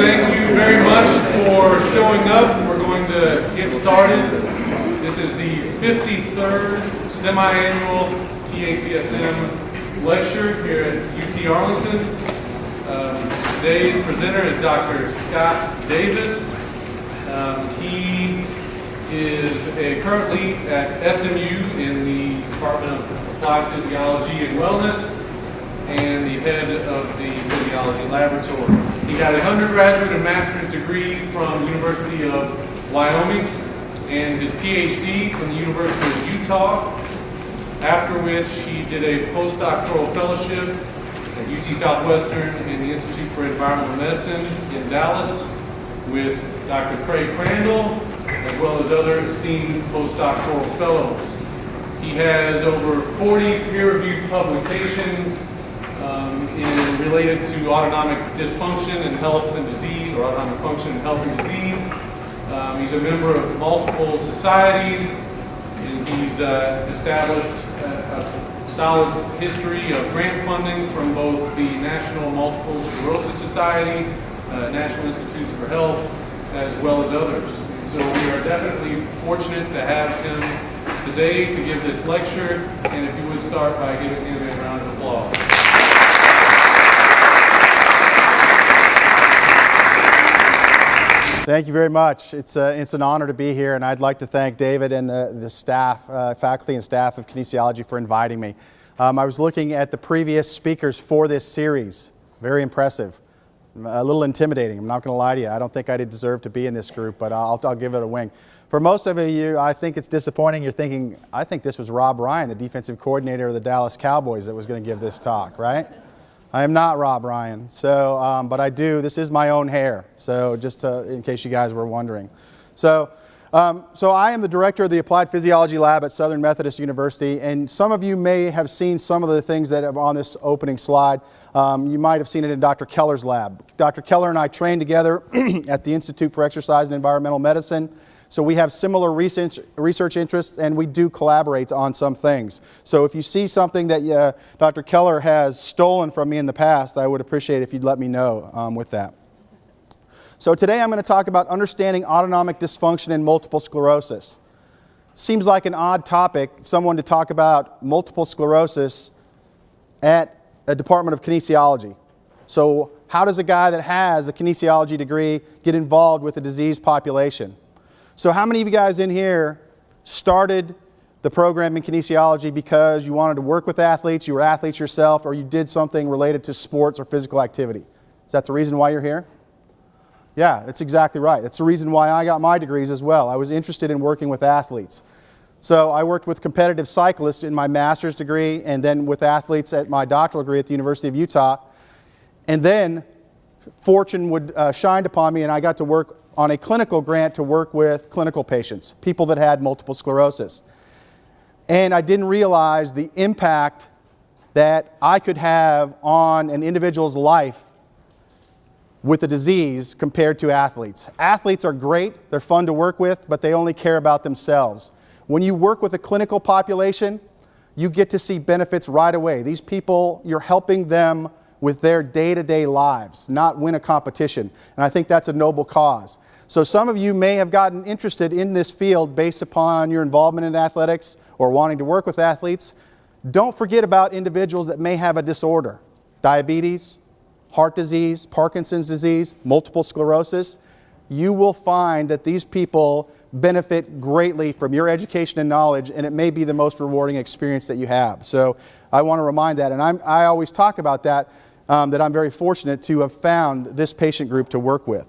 thank you very much for showing up. We're going to get started. This is the 53rd semi-annual ACSM lecture here at UT Arlington. Today's presenter is Dr. Scott Davis. He is currently at SMU in the Department of Applied Physiology and Wellness and the head of the Physiology Laboratory. He got his undergraduate and master's degree from the University of Wyoming and his PhD from the University of Utah, after which he did a postdoctoral fellowship at UT Southwestern and the Institute for Environmental Medicine in Dallas with Dr. Craig Crandall, as well as other esteemed postdoctoral fellows. He has over 40 peer-reviewed publications related to autonomic dysfunction and health and disease, or autonomic function and health and disease. He's a member of multiple societies, and he's established a solid history of grant funding from both the National Multiple Sclerosis Society, National Institutes for Health, as well as others. So we are definitely fortunate to have him today to give this lecture, and if you would start by giving him a round of applause. Thank you very much. It's an honor to be here, and I'd like to thank David and the staff, faculty and staff of Kinesiology for inviting me. I was looking at the previous speakers for this series. Very impressive. A little intimidating, I'm not going to lie to you. I don't think I deserve to be in this group, but I'll give it a wing. For most of you, I think it's disappointing. You're thinking, I think this was Rob Ryan, the defensive coordinator of the Dallas Cowboys, that was going to give this talk, right? I am not Rob Ryan, so, but I do. This is my own hair, so just in case you guys were wondering. So I am the director of the Applied Physiology Lab at Southern Methodist University, and some of you may have seen some of the things that are on this opening slide. You might have seen it in Dr. Keller's lab. Dr. Keller and I trained together at the Institute for Exercise and Environmental Medicine. So we have similar research interests, and we do collaborate on some things. So if you see something that Dr. Keller has stolen from me in the past, I would appreciate if you'd let me know with that. So today I'm going to talk about understanding autonomic dysfunction in multiple sclerosis. Seems like an odd topic, someone to talk about multiple sclerosis at a Department of Kinesiology. So how does a guy that has a kinesiology degree get involved with a diseased population? So how many of you guys in here started the program in kinesiology because you wanted to work with athletes, you were athletes yourself, or you did something related to sports or physical activity? Is that the reason why you're here? Yeah, that's exactly right. That's the reason why I got my degrees as well. I was interested in working with athletes. So I worked with competitive cyclists in my master's degree, and then with athletes at my doctoral degree at the University of Utah. And then fortune would shine upon me, and I got to work on a clinical grant to work with clinical patients, people that had multiple sclerosis. And I didn't realize the impact that I could have on an individual's life with a disease compared to athletes. Athletes are great, they're fun to work with, but they only care about themselves. When you work with a clinical population, you get to see benefits right away. These people, you're helping them with their day-to-day lives, not win a competition. And I think that's a noble cause. So some of you may have gotten interested in this field based upon your involvement in athletics or wanting to work with athletes. Don't forget about individuals that may have a disorder. Diabetes, heart disease, Parkinson's disease, multiple sclerosis. You will find that these people benefit greatly from your education and knowledge, and it may be the most rewarding experience that you have. So I want to remind that, and I always talk about that, that I'm very fortunate to have found this patient group to work with.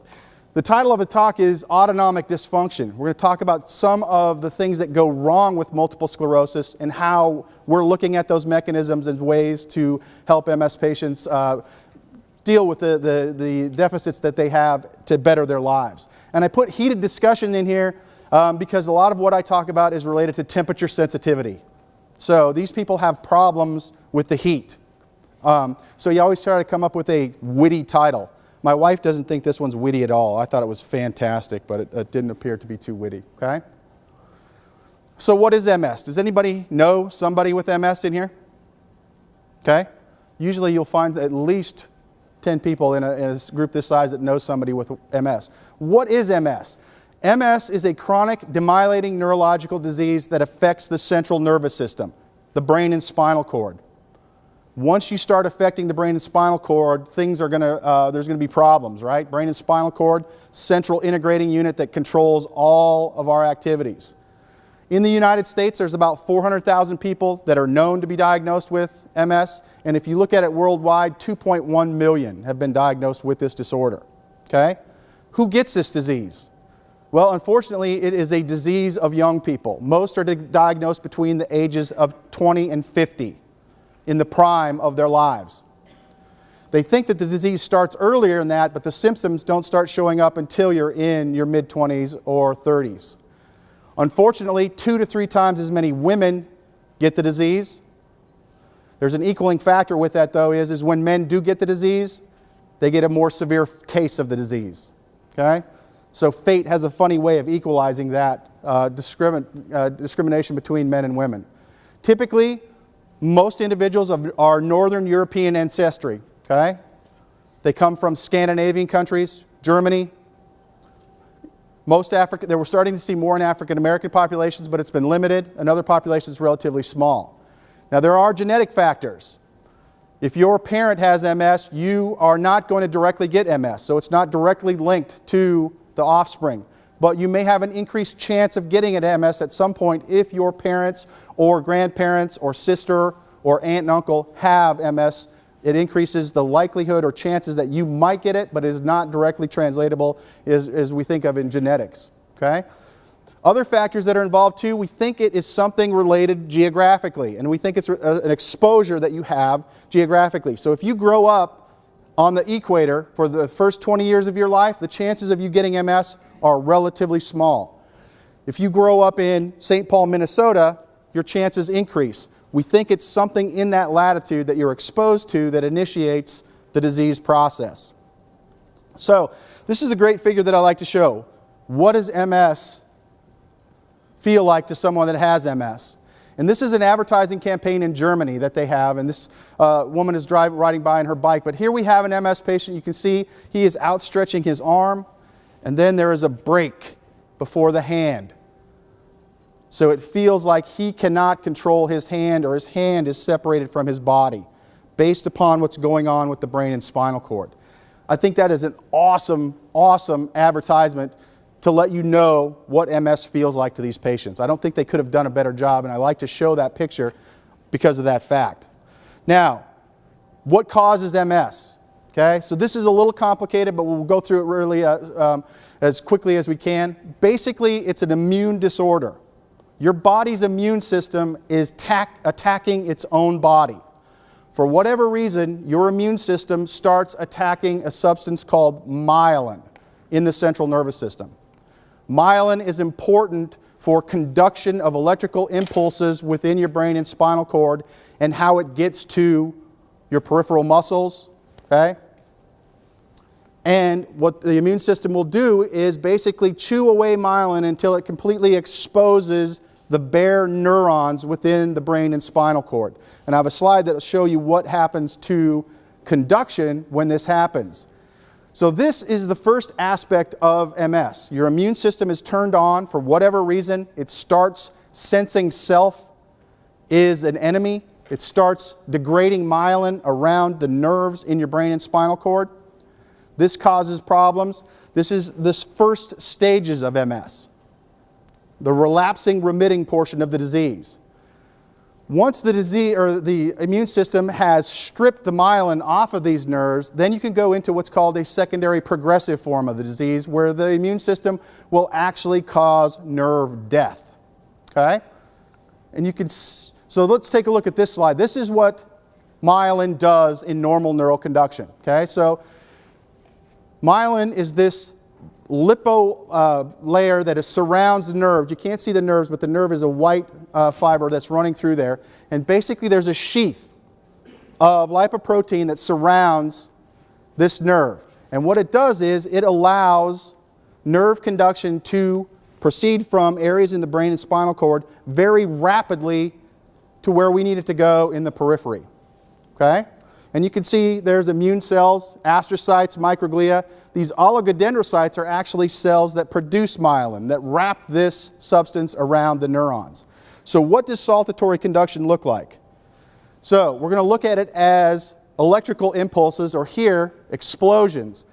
The title of the talk is Autonomic Dysfunction. We're going to talk about some of the things that go wrong with multiple sclerosis and how we're looking at those mechanisms as ways to help MS patients deal with the deficits that they have to better their lives. And I put heated discussion in here because a lot of what I talk about is related to temperature sensitivity. So these people have problems with the heat. So you always try to come up with a witty title. My wife doesn't think this one's witty at all. I thought it was fantastic, but it didn't appear to be too witty, okay? So what is MS? Does anybody know somebody with MS in here? Okay? Usually you'll find at least 10 people in a group this size that knows somebody with MS. What is MS? MS is a chronic demyelinating neurological disease that affects the central nervous system, the brain and spinal cord. Once you start affecting the brain and spinal cord, there's going to be problems, right? Brain and spinal cord, central integrating unit that controls all of our activities. In the United States, there's about 400,000 people that are known to be diagnosed with MS, and if you look at it worldwide, 2.1 million have been diagnosed with this disorder. Okay? Who gets this disease? Well, unfortunately, it is a disease of young people. Most are diagnosed between the ages of 20 and 50, in the prime of their lives. They think that the disease starts earlier than that, but the symptoms don't start showing up until you're in your mid-20s or 30s. Unfortunately, 2 to 3 times as many women get the disease. There's an equaling factor with that, though, is when men do get the disease, they get a more severe case of the disease. Okay? So fate has a funny way of equalizing that discrimination between men and women. Typically, most individuals are Northern European ancestry. Okay? They come from Scandinavian countries, Germany. They were starting to see more in African American populations, but it's been limited, and other populations relatively small. Now, there are genetic factors. If your parent has MS, you are not going to directly get MS, so it's not directly linked to the offspring. But you may have an increased chance of getting an MS at some point if your parents or grandparents or sister or aunt and uncle have MS. It increases the likelihood or chances that you might get it, but it is not directly translatable as we think of in genetics. Okay? Other factors that are involved too, we think it is something related geographically, and we think it's an exposure that you have geographically. So if you grow up on the equator for the first 20 years of your life, the chances of you getting MS are relatively small. If you grow up in St. Paul, Minnesota, your chances increase. We think it's something in that latitude that you're exposed to that initiates the disease process. So, this is a great figure that I like to show. What does MS feel like to someone that has MS? And this is an advertising campaign in Germany that they have, and this woman is riding by on her bike. But here we have an MS patient. You can see he is outstretching his arm, and then there is a break before the hand. So it feels like he cannot control his hand, or his hand is separated from his body based upon what's going on with the brain and spinal cord. I think that is an awesome, awesome advertisement to let you know what MS feels like to these patients. I don't think they could have done a better job, and I like to show that picture because of that fact. Now, what causes MS? Okay, so this is a little complicated, but we'll go through it really as quickly as we can. Basically, it's an immune disorder. Your body's immune system is attacking its own body. For whatever reason, your immune system starts attacking a substance called myelin in the central nervous system. Myelin is important for conduction of electrical impulses within your brain and spinal cord and how it gets to your peripheral muscles. Okay? And what the immune system will do is basically chew away myelin until it completely exposes the bare neurons within the brain and spinal cord. And I have a slide that will show you what happens to conduction when this happens. So this is the first aspect of MS. Your immune system is turned on for whatever reason. It starts sensing self is an enemy. It starts degrading myelin around the nerves in your brain and spinal cord. This causes problems. This is the first stages of MS, the relapsing, remitting portion of the disease. Once the disease or the immune system has stripped the myelin off of these nerves, then you can go into what's called a secondary progressive form of the disease, where the immune system will actually cause nerve death. Okay? And you can, so let's take a look at this slide. This is what myelin does in normal neural conduction. Okay? So myelin is this lipo layer that surrounds the nerve. You can't see the nerves, but the nerve is a white fiber that's running through there. And basically there's a sheath of lipoprotein that surrounds this nerve. And what it does is it allows nerve conduction to proceed from areas in the brain and spinal cord very rapidly to where we need it to go in the periphery. Okay? And you can see there's immune cells, astrocytes, microglia. These oligodendrocytes are actually cells that produce myelin, that wrap this substance around the neurons. So what does saltatory conduction look like? So we're going to look at it as electrical impulses, or here, explosions.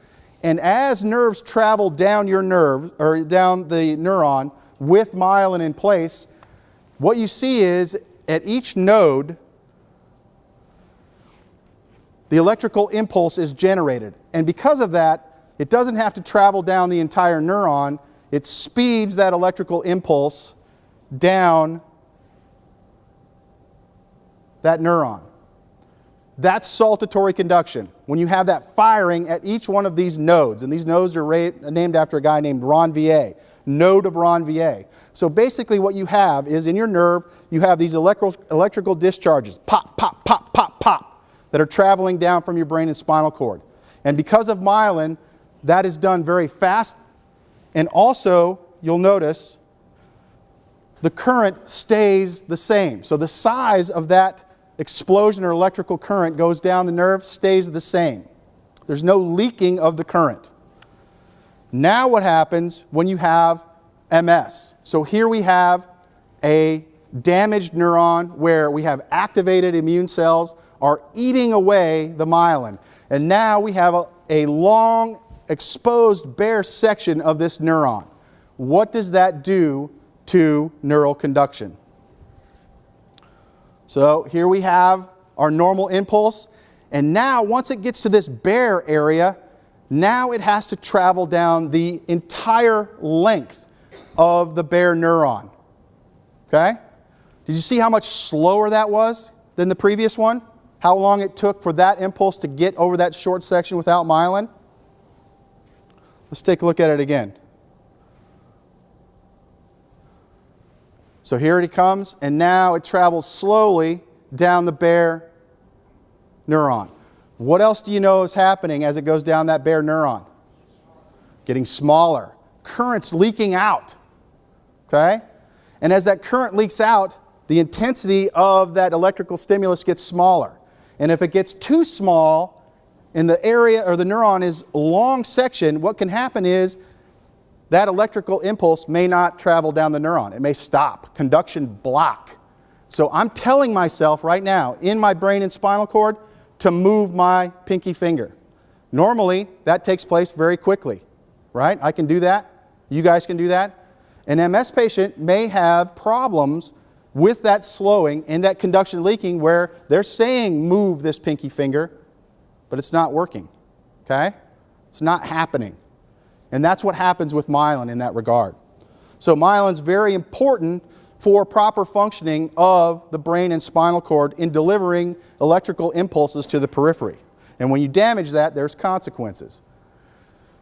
And as nerves travel down your nerve, or down the neuron with myelin in place, what you see is at each node, the electrical impulse is generated. And because of that, it doesn't have to travel down the entire neuron. It speeds that electrical impulse down that neuron. That's saltatory conduction. When you have that firing at each one of these nodes, and these nodes are named after a guy named Ranvier, node of Ranvier. So basically what you have is in your nerve, you have these electrical discharges, pop, pop, pop, pop, pop, that are traveling down from your brain and spinal cord. And because of myelin, that is done very fast. And also, you'll notice, the current stays the same. So the size of that explosion or electrical current goes down the nerve, stays the same. There's no leaking of the current. Now what happens when you have MS? So here we have a damaged neuron where we have activated immune cells are eating away the myelin. And now we have a long exposed bare section of this neuron. What does that do to neural conduction? So here we have our normal impulse, and now once it gets to this bare area, now it has to travel down the entire length of the bare neuron. Okay? Did you see how much slower that was than the previous one? How long it took for that impulse to get over that short section without myelin? Let's take a look at it again. So here it comes, and now it travels slowly down the bare neuron. What else do you know is happening as it goes down that bare neuron? Getting smaller. Current's leaking out. Okay? And as that current leaks out, the intensity of that electrical stimulus gets smaller. And if it gets too small, and the area or the neuron is a long section, what can happen is that electrical impulse may not travel down the neuron. It may stop. Conduction block. So I'm telling myself right now, in my brain and spinal cord, to move my pinky finger. Normally, that takes place very quickly, right? I can do that. You guys can do that. An MS patient may have problems with that slowing and that conduction leaking where they're saying move this pinky finger, but it's not working, okay? It's not happening. And that's what happens with myelin in that regard. So myelin's very important for proper functioning of the brain and spinal cord in delivering electrical impulses to the periphery. And when you damage that, there's consequences.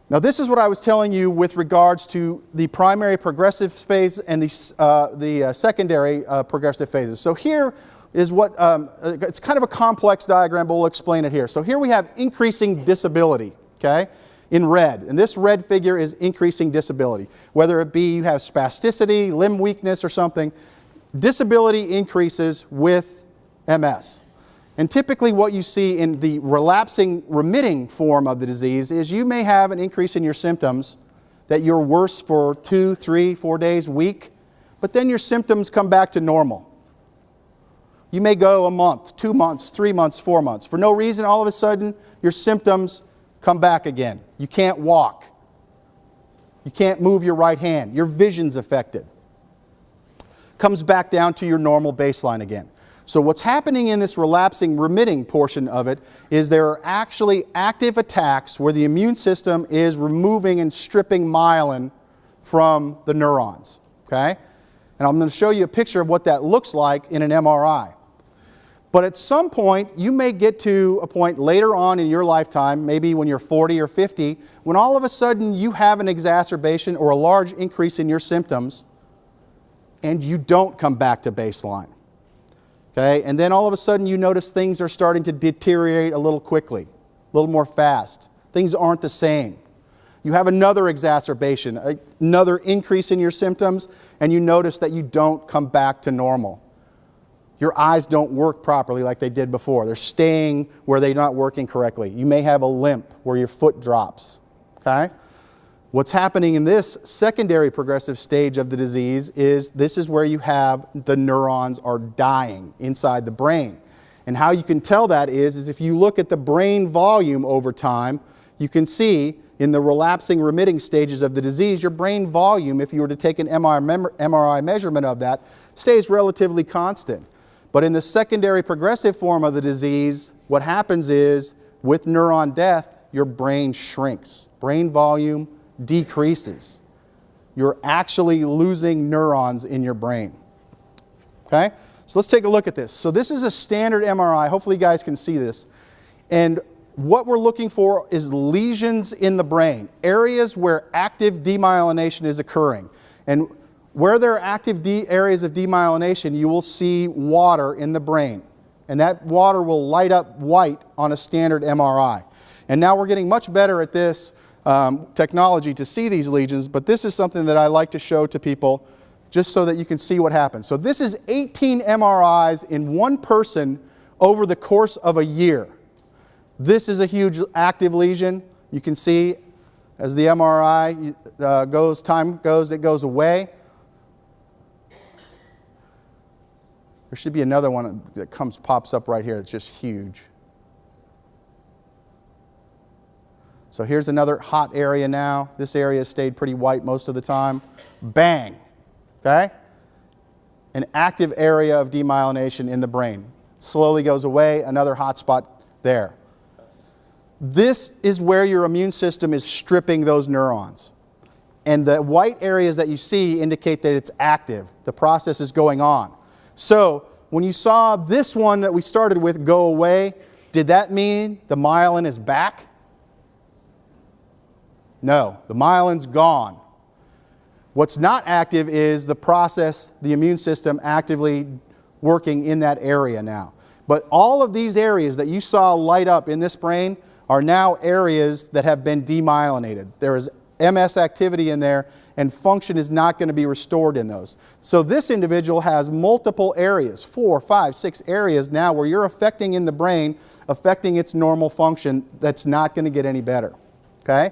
Now this is what I was telling you with regards to the primary progressive phase and the secondary progressive phases. So here is what, it's kind of a complex diagram, but we'll explain it here. So here we have increasing disability, okay? In red. And this red figure is increasing disability. Whether it be you have spasticity, limb weakness, or something, disability increases with MS. And typically what you see in the relapsing, remitting form of the disease is you may have an increase in your symptoms that you're worse for 2, 3, 4 days, week, but then your symptoms come back to normal. You may go a month, 2 months, 3 months, 4 months. For no reason, all of a sudden, your symptoms come back again. You can't walk. You can't move your right hand. Your vision's affected. Comes back down to your normal baseline again. So what's happening in this relapsing, remitting portion of it is there are actually active attacks where the immune system is removing and stripping myelin from the neurons. Okay? And I'm going to show you a picture of what that looks like in an MRI. But at some point, you may get to a point later on in your lifetime, maybe when you're 40 or 50, when all of a sudden you have an exacerbation or a large increase in your symptoms, and you don't come back to baseline. Okay? And then all of a sudden you notice things are starting to deteriorate a little quickly, a little more fast. Things aren't the same. You have another exacerbation, another increase in your symptoms, and you notice that you don't come back to normal. Your eyes don't work properly like they did before. They're staying where they're not working correctly. You may have a limp where your foot drops. Okay? What's happening in this secondary progressive stage of the disease is this is where you have the neurons are dying inside the brain. And how you can tell that is if you look at the brain volume over time, you can see in the relapsing remitting stages of the disease, your brain volume, if you were to take an MRI measurement of that, stays relatively constant. But in the secondary progressive form of the disease, what happens is with neuron death, your brain shrinks. Brain volume decreases. You're actually losing neurons in your brain. Okay? So let's take a look at this. So this is a standard MRI. Hopefully you guys can see this. And what we're looking for is lesions in the brain, areas where active demyelination is occurring. And where there are active areas of demyelination, you will see water in the brain. And that water will light up white on a standard MRI. And now we're getting much better at this technology to see these lesions, but this is something that I like to show to people just so that you can see what happens. So this is 18 MRIs in one person over the course of a year. This is a huge active lesion. You can see as the MRI time goes, it goes away. There should be another one that pops up right here that's just huge. So here's another hot area now. This area has stayed pretty white most of the time. Bang, okay? An active area of demyelination in the brain. Slowly goes away, another hot spot there. This is where your immune system is stripping those neurons. And the white areas that you see indicate that it's active. The process is going on. So when you saw this one that we started with go away, did that mean the myelin is back? No, the myelin's gone. What's not active is the process, the immune system actively working in that area now. But all of these areas that you saw light up in this brain are now areas that have been demyelinated. There is MS activity in there, and function is not going to be restored in those. So this individual has multiple areas, 4, 5, 6 areas now where you're affecting in the brain, affecting its normal function that's not going to get any better. Okay?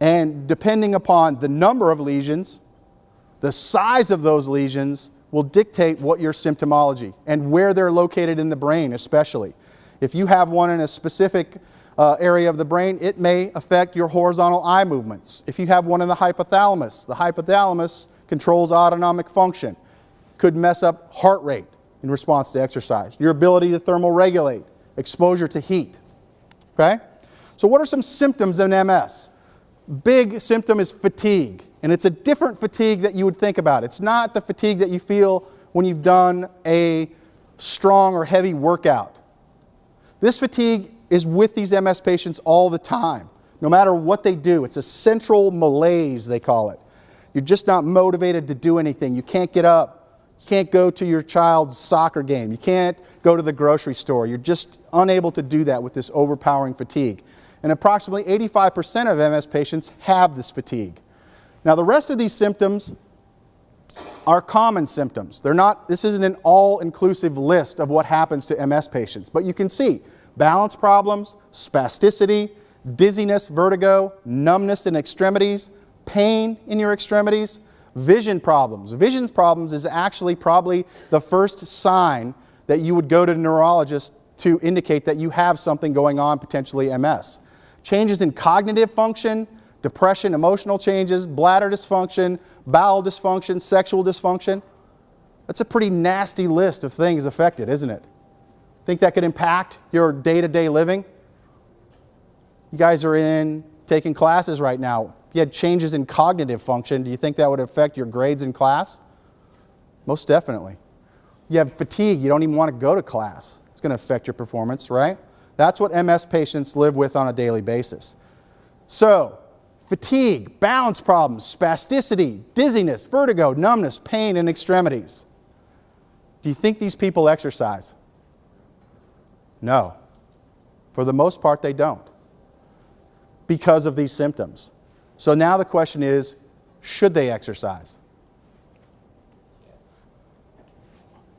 And depending upon the number of lesions, the size of those lesions will dictate what your symptomology and where they're located in the brain especially. If you have one in a specific area of the brain, it may affect your horizontal eye movements. If you have one in the hypothalamus controls autonomic function. Could mess up heart rate in response to exercise, your ability to thermoregulate, exposure to heat. Okay? So what are some symptoms in MS? Big symptom is fatigue, and it's a different fatigue that you would think about. It's not the fatigue that you feel when you've done a strong or heavy workout. This fatigue is with these MS patients all the time, no matter what they do. It's a central malaise, they call it. You're just not motivated to do anything. You can't get up. You can't go to your child's soccer game. You can't go to the grocery store. You're just unable to do that with this overpowering fatigue. And approximately 85% of MS patients have this fatigue. Now, the rest of these symptoms are common symptoms. This isn't an all-inclusive list of what happens to MS patients, but you can see balance problems, spasticity, dizziness, vertigo, numbness in extremities, pain in your extremities, vision problems. Vision problems is actually probably the first sign that you would go to a neurologist to indicate that you have something going on, potentially MS. Changes in cognitive function, depression, emotional changes, bladder dysfunction, bowel dysfunction, sexual dysfunction. That's a pretty nasty list of things affected, isn't it? Think that could impact your day-to-day living? You guys are taking classes right now. If you had changes in cognitive function, do you think that would affect your grades in class? Most definitely. You have fatigue, you don't even want to go to class. It's going to affect your performance, right? That's what MS patients live with on a daily basis. So, fatigue, balance problems, spasticity, dizziness, vertigo, numbness, pain in extremities. Do you think these people exercise? No. For the most part, they don't, because of these symptoms. So now the question is, should they exercise?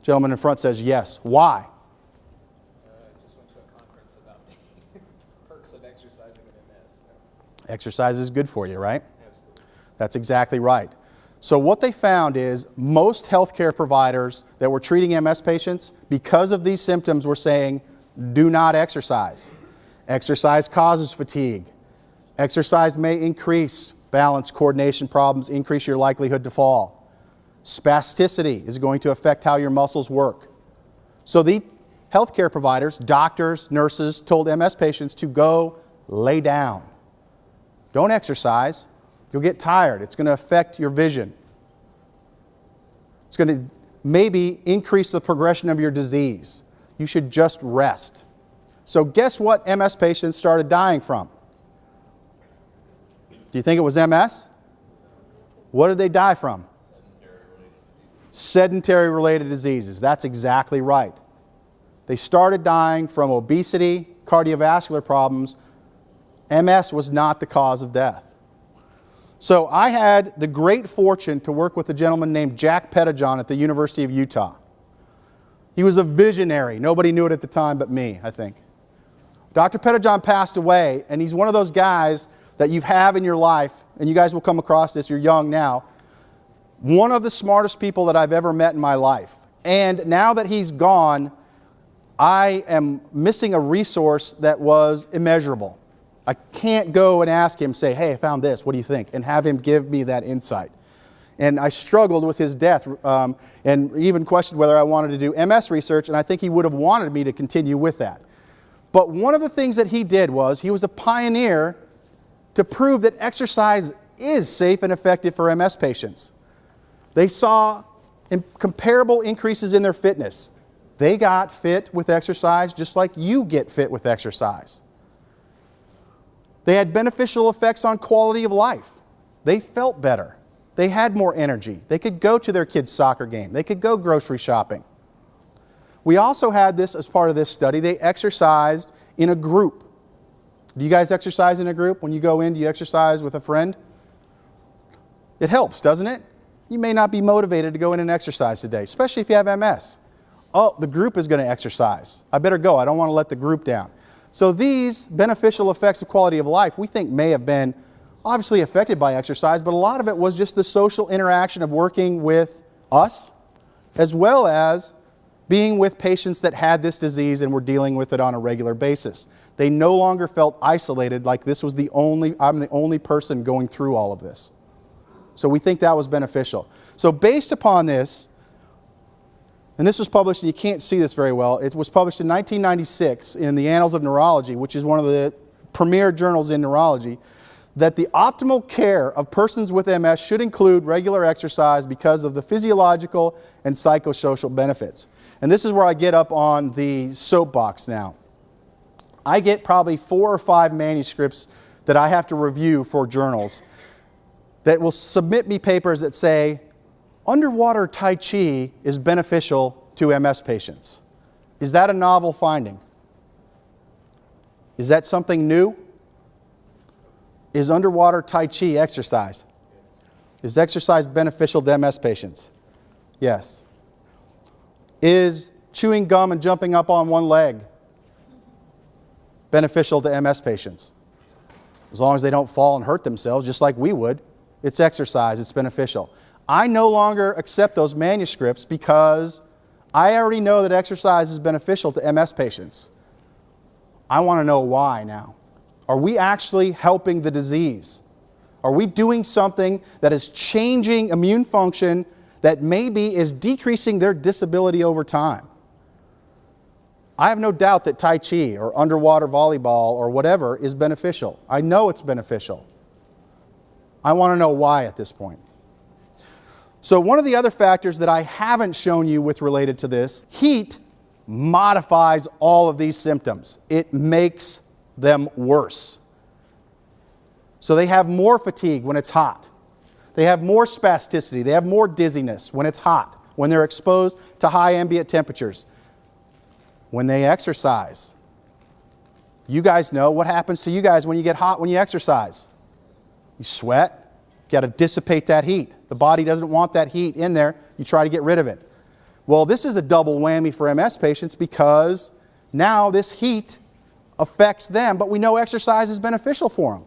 Gentleman in front says yes. Why? Just went to a conference about the perks of exercising in MS. Exercise is good for you, right? Absolutely. That's exactly right. So what they found is most healthcare providers that were treating MS patients, because of these symptoms, were saying, do not exercise. Exercise causes fatigue. Exercise may increase balance, coordination problems, increase your likelihood to fall. Spasticity is going to affect how your muscles work. So the healthcare providers, doctors, nurses, told MS patients to go lay down. Don't exercise. You'll get tired. It's going to affect your vision. It's going to maybe increase the progression of your disease. You should just rest. So guess what MS patients started dying from? Do you think it was MS? What did they die from? Sedentary-related diseases. That's exactly right. They started dying from obesity, cardiovascular problems. MS was not the cause of death. So I had the great fortune to work with a gentleman named Jack Pettijohn at the University of Utah. He was a visionary. Nobody knew it at the time but me, I think. Dr. Pettijohn passed away, and he's one of those guys that you have in your life, and you guys will come across this, you're young now, one of the smartest people that I've ever met in my life. And now that he's gone, I am missing a resource that was immeasurable. I can't go and ask him, say, hey, I found this, what do you think? And have him give me that insight. And I struggled with his death and even questioned whether I wanted to do MS research, and I think he would have wanted me to continue with that. But one of the things that he did was he was a pioneer to prove that exercise is safe and effective for MS patients. They saw comparable increases in their fitness. They got fit with exercise just like you get fit with exercise. They had beneficial effects on quality of life. They felt better. They had more energy. They could go to their kids' soccer game. They could go grocery shopping. We also had this as part of this study. They exercised in a group. Do you guys exercise in a group? When you go in, do you exercise with a friend? It helps, doesn't it? You may not be motivated to go in and exercise today, especially if you have MS. Oh, the group is going to exercise. I better go. I don't want to let the group down. So these beneficial effects of quality of life we think may have been obviously affected by exercise, but a lot of it was just the social interaction of working with us, as well as being with patients that had this disease and were dealing with it on a regular basis. They no longer felt isolated like I'm the only person going through all of this. So we think that was beneficial. So based upon this, and this was published, and you can't see this very well, it was published in 1996 in the Annals of Neurology, which is one of the premier journals in neurology, that the optimal care of persons with MS should include regular exercise because of the physiological and psychosocial benefits. And this is where I get up on the soapbox now. I get probably 4 or 5 manuscripts that I have to review for journals that will submit me papers that say, underwater Tai Chi is beneficial to MS patients. Is that a novel finding? Is that something new? Is underwater Tai Chi exercise? Is exercise beneficial to MS patients? Yes. Is chewing gum and jumping up on one leg beneficial to MS patients? As long as they don't fall and hurt themselves, just like we would. It's exercise, it's beneficial. I no longer accept those manuscripts because I already know that exercise is beneficial to MS patients. I want to know why now. Are we actually helping the disease? Are we doing something that is changing immune function that maybe is decreasing their disability over time? I have no doubt that Tai Chi or underwater volleyball or whatever is beneficial. I know it's beneficial. I want to know why at this point. So one of the other factors that I haven't shown you with related to this, heat modifies all of these symptoms. It makes them worse. So they have more fatigue when it's hot. They have more spasticity. They have more dizziness when it's hot, when they're exposed to high ambient temperatures. When they exercise, you guys know what happens to you guys when you get hot when you exercise. You sweat, you got to dissipate that heat. The body doesn't want that heat in there. You try to get rid of it. Well, this is a double whammy for MS patients because now this heat affects them, but we know exercise is beneficial for them.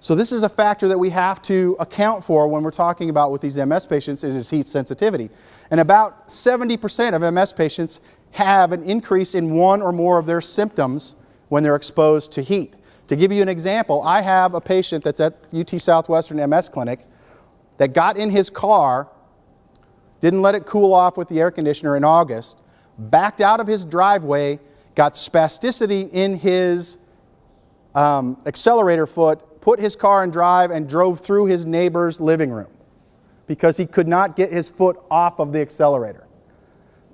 So this is a factor that we have to account for when we're talking about with these MS patients is heat sensitivity. And about 70% of MS patients have an increase in one or more of their symptoms when they're exposed to heat. To give you an example, I have a patient that's at UT Southwestern MS Clinic that got in his car, didn't let it cool off with the air conditioner in August, backed out of his driveway, got spasticity in his accelerator foot, put his car in drive, and drove through his neighbor's living room because he could not get his foot off of the accelerator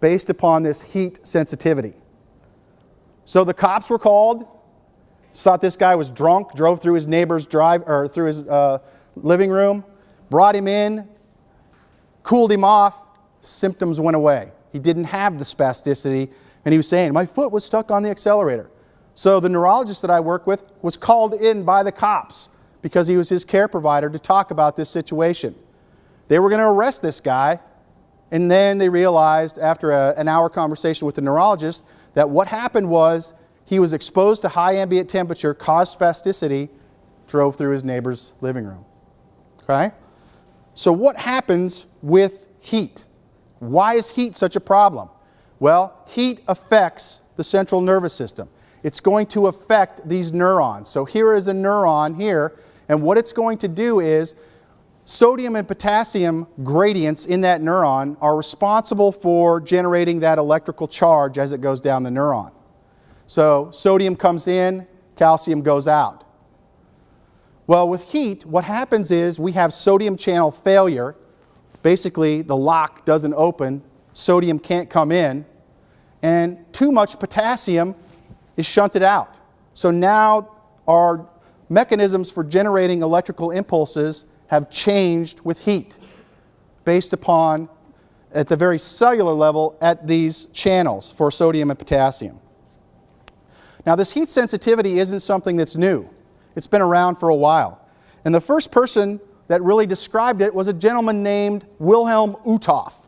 based upon this heat sensitivity. So the cops were called, thought this guy was drunk, drove through his neighbor's through his living room, brought him in, cooled him off, symptoms went away. He didn't have the spasticity, and he was saying, my foot was stuck on the accelerator. So the neurologist that I work with was called in by the cops because he was his care provider to talk about this situation. They were going to arrest this guy, and then they realized after an hour conversation with the neurologist that what happened was he was exposed to high ambient temperature, caused spasticity, drove through his neighbor's living room. Okay? So what happens with heat? Why is heat such a problem? Well, heat affects the central nervous system. It's going to affect these neurons. So here is a neuron here, and what it's going to do is sodium and potassium gradients in that neuron are responsible for generating that electrical charge as it goes down the neuron. So sodium comes in, calcium goes out. Well, with heat, what happens is we have sodium channel failure. Basically, the lock doesn't open, sodium can't come in, and too much potassium is shunted out. So now our mechanisms for generating electrical impulses have changed with heat based upon, at the very cellular level, at these channels for sodium and potassium. Now, this heat sensitivity isn't something that's new. It's been around for a while. And the first person that really described it was a gentleman named Wilhelm Uthoff.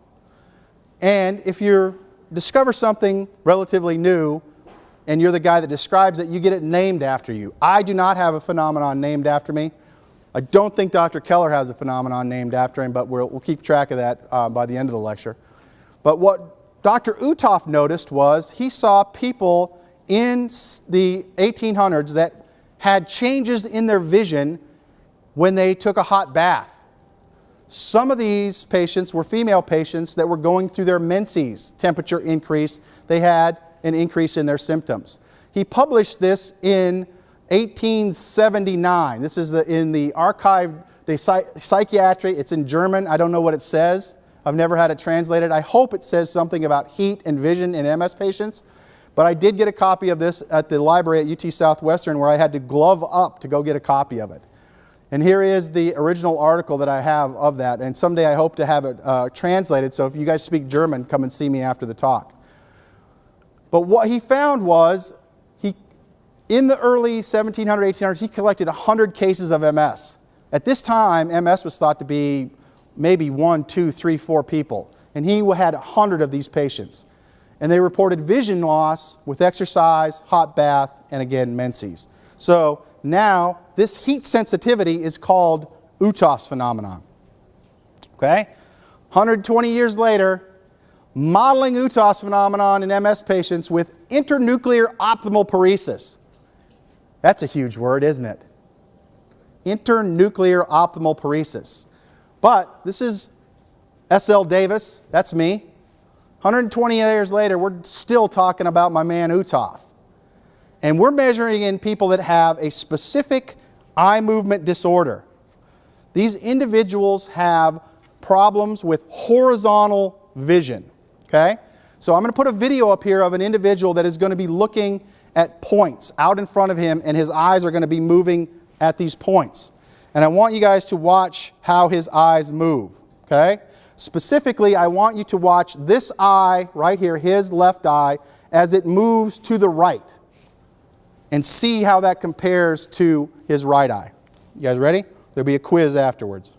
And if you discover something relatively new, and you're the guy that describes it, you get it named after you. I do not have a phenomenon named after me. I don't think Dr. Keller has a phenomenon named after him, but we'll keep track of that by the end of the lecture. But what Dr. Uthoff noticed was he saw people in the 1800s that had changes in their vision when they took a hot bath. Some of these patients were female patients that were going through their menses, temperature increase. They had an increase in their symptoms. He published this in 1879. This is in the Archive de Psychiatrie. It's in German. I don't know what it says. I've never had it translated. I hope it says something about heat and vision in MS patients. But I did get a copy of this at the library at UT Southwestern where I had to glove up to go get a copy of it. And here is the original article that I have of that. And someday I hope to have it translated. So if you guys speak German, come and see me after the talk. But what he found was, in the early 1700s, 1800s, he collected 100 cases of MS. At this time, MS was thought to be maybe 1, 2, 3, 4 people. And he had 100 of these patients. And they reported vision loss with exercise, hot bath, and again, menses. So now, this heat sensitivity is called Uthoff's phenomenon. Okay? 120 years later, modeling Uthoff's phenomenon in MS patients with internuclear optimal paresis. That's a huge word, isn't it? Internuclear optimal paresis. But this is S.L. Davis, that's me. 120 years later, we're still talking about my man Uthoff. And we're measuring in people that have a specific eye movement disorder. These individuals have problems with horizontal vision. Okay? So I'm going to put a video up here of an individual that is going to be looking at points out in front of him, and his eyes are going to be moving at these points. And I want you guys to watch how his eyes move. Okay? Specifically, I want you to watch this eye right here, his left eye, as it moves to the right. And see how that compares to his right eye. You guys ready? There'll be a quiz afterwards.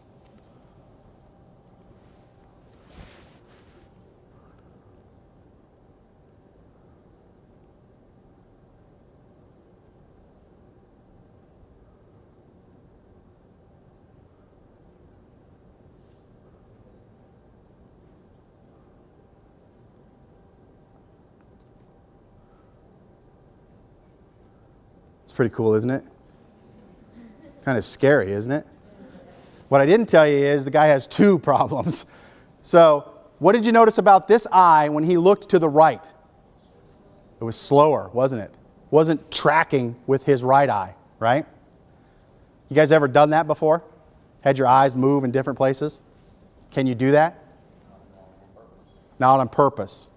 It's pretty cool, isn't it? Kind of scary, isn't it? What I didn't tell you is the guy has two problems. So, what did you notice about this eye when he looked to the right? It was slower, wasn't it? Wasn't tracking with his right eye, right? You guys ever done that before? Had your eyes move in different places? Can you do that? Not on purpose.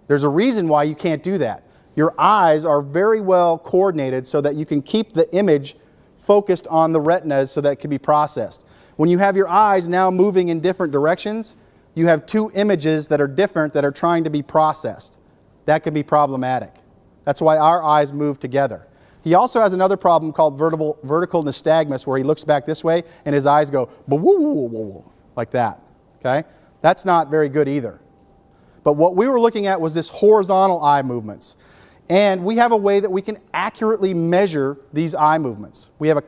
There's a reason why you can't do that. Your eyes are very well coordinated so that you can keep the image focused on the retina so that it can be processed. When you have your eyes now moving in different directions, you have two images that are different that are trying to be processed. That can be problematic. That's why our eyes move together. He also has another problem called vertical nystagmus, where he looks back this way and his eyes go like that. Okay? That's not very good either. But what we were looking at was this horizontal eye movements. And we have a way that we can accurately measure these eye movements. We have a